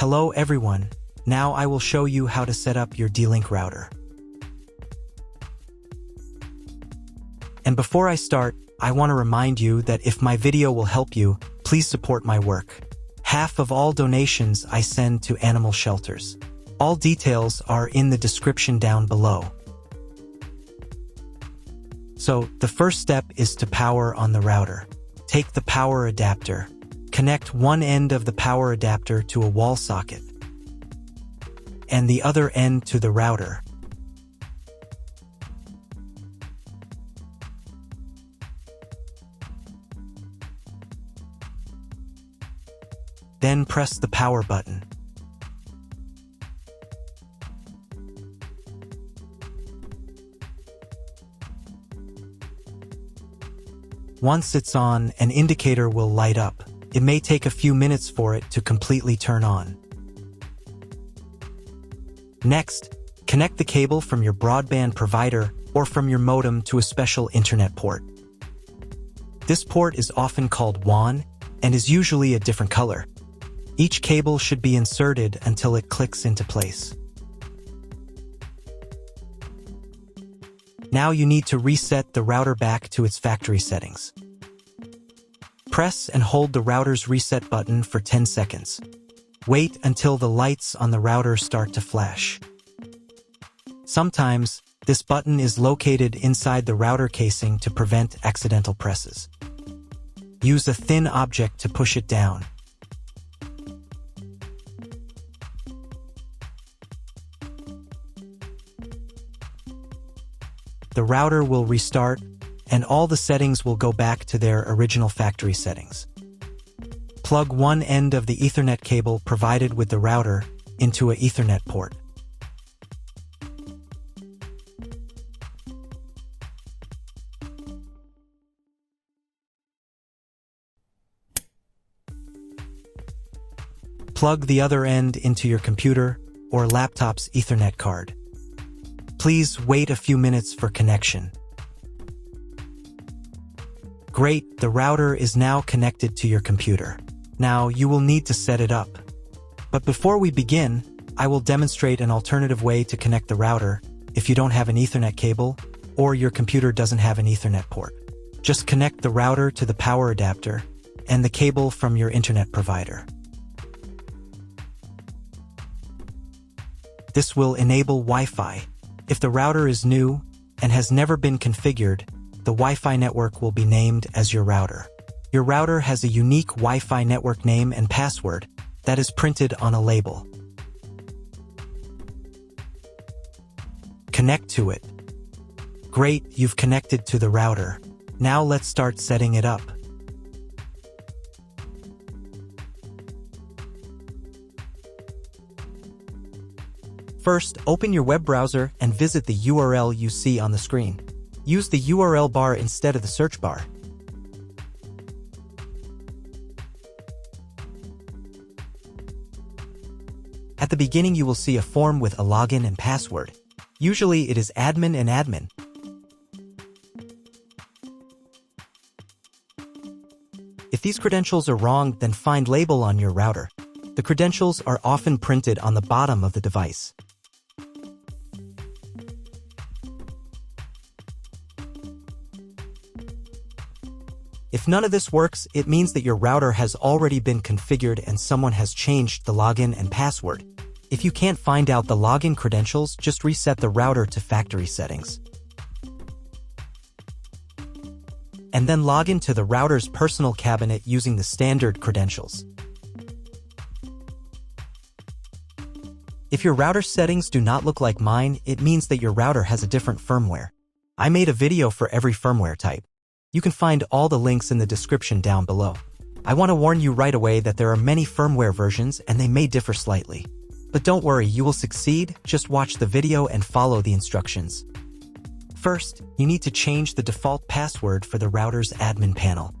Hello everyone, now I will show you how to set up your D-Link router. And before I start, I want to remind you that if my video will help you, please support my work. Half of all donations I send to animal shelters. All details are in the description down below. So, the first step is to power on the router. Take the power adapter. Connect one end of the power adapter to a wall socket and the other end to the router. Then press the power button. Once it's on, an indicator will light up. It may take a few minutes for it to completely turn on. Next, connect the cable from your broadband provider or from your modem to a special internet port. This port is often called WAN and is usually a different color. Each cable should be inserted until it clicks into place. Now you need to reset the router back to its factory settings. Press and hold the router's reset button for 10 seconds. Wait until the lights on the router start to flash. Sometimes, this button is located inside the router casing to prevent accidental presses. Use a thin object to push it down. The router will restart, and all the settings will go back to their original factory settings. Plug one end of the Ethernet cable provided with the router into an Ethernet port. Plug the other end into your computer or laptop's Ethernet card. Please wait a few minutes for connection. Great, the router is now connected to your computer. Now you will need to set it up. But before we begin, I will demonstrate an alternative way to connect the router if you don't have an Ethernet cable or your computer doesn't have an Ethernet port. Just connect the router to the power adapter and the cable from your internet provider. This will enable Wi-Fi. If the router is new and has never been configured, the Wi-Fi network will be named as your router. Your router has a unique Wi-Fi network name and password that is printed on a label. Connect to it. Great, you've connected to the router. Now let's start setting it up. First, open your web browser and visit the URL you see on the screen. Use the URL bar instead of the search bar. At the beginning, you will see a form with a login and password. Usually, it is admin and admin. If these credentials are wrong, then find label on your router. The credentials are often printed on the bottom of the device. If none of this works, it means that your router has already been configured and someone has changed the login and password. If you can't find out the login credentials, just reset the router to factory settings. And then log into the router's personal cabinet using the standard credentials. If your router settings do not look like mine, it means that your router has a different firmware. I made a video for every firmware type. You can find all the links in the description down below. I want to warn you right away that there are many firmware versions and they may differ slightly. But don't worry, you will succeed, just watch the video and follow the instructions. First, you need to change the default password for the router's admin panel.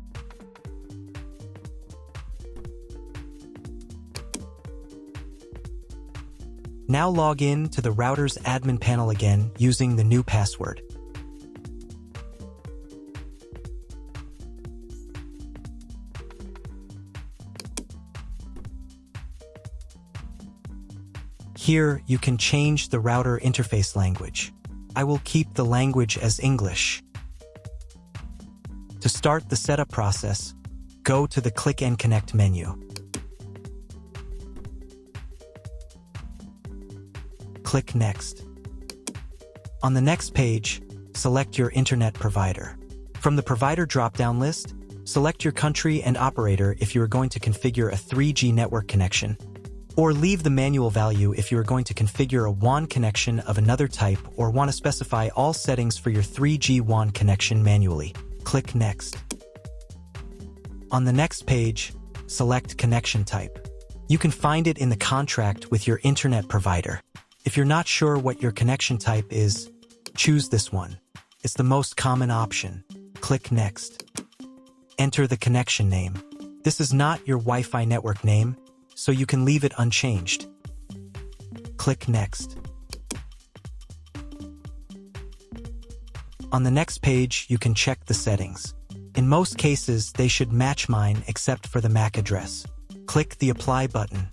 Now log in to the router's admin panel again using the new password. Here, you can change the router interface language. I will keep the language as English. To start the setup process, go to the Click and Connect menu. Click Next. On the next page, select your internet provider. From the provider drop-down list, select your country and operator if you are going to configure a 3G network connection, or leave the manual value if you are going to configure a WAN connection of another type or want to specify all settings for your 3G WAN connection manually. Click Next. On the next page, select connection type. You can find it in the contract with your internet provider. If you're not sure what your connection type is, choose this one. It's the most common option. Click Next. Enter the connection name. This is not your Wi-Fi network name, so you can leave it unchanged. Click Next. On the next page, you can check the settings. In most cases, they should match mine except for the MAC address. Click the Apply button.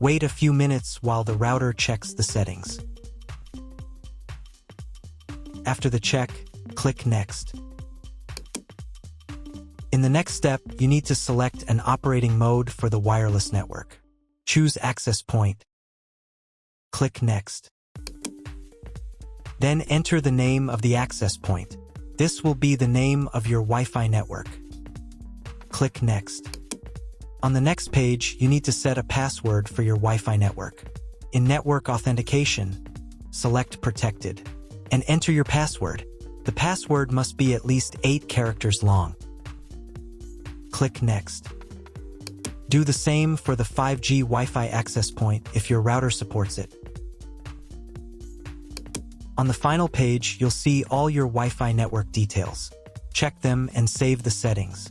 Wait a few minutes while the router checks the settings. After the check, click Next. In the next step, you need to select an operating mode for the wireless network. Choose Access Point. Click Next. Then enter the name of the access point. This will be the name of your Wi-Fi network. Click Next. On the next page, you need to set a password for your Wi-Fi network. In Network Authentication, select Protected and enter your password. The password must be at least 8 characters long. Click Next. Do the same for the 5G Wi-Fi access point if your router supports it. On the final page, you'll see all your Wi-Fi network details. Check them and save the settings.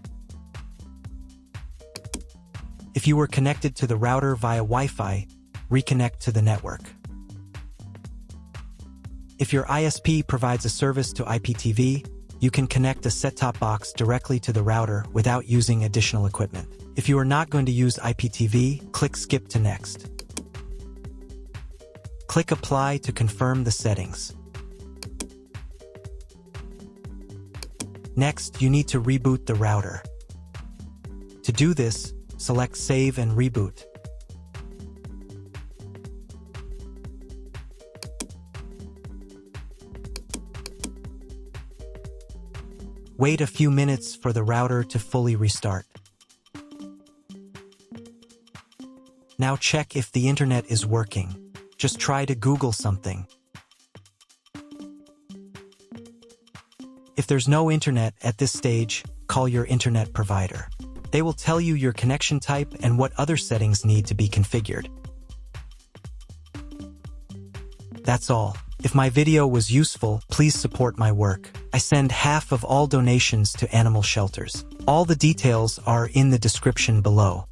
If you were connected to the router via Wi-Fi, reconnect to the network. If your ISP provides a service to IPTV, you can connect a set-top box directly to the router without using additional equipment. If you are not going to use IPTV, click Skip to Next. Click Apply to confirm the settings. Next, you need to reboot the router. To do this, select Save and Reboot. Wait a few minutes for the router to fully restart. Now check if the internet is working. Just try to Google something. If there's no internet at this stage, call your internet provider. They will tell you your connection type and what other settings need to be configured. That's all. If my video was useful, please support my work. I send half of all donations to animal shelters. All the details are in the description below.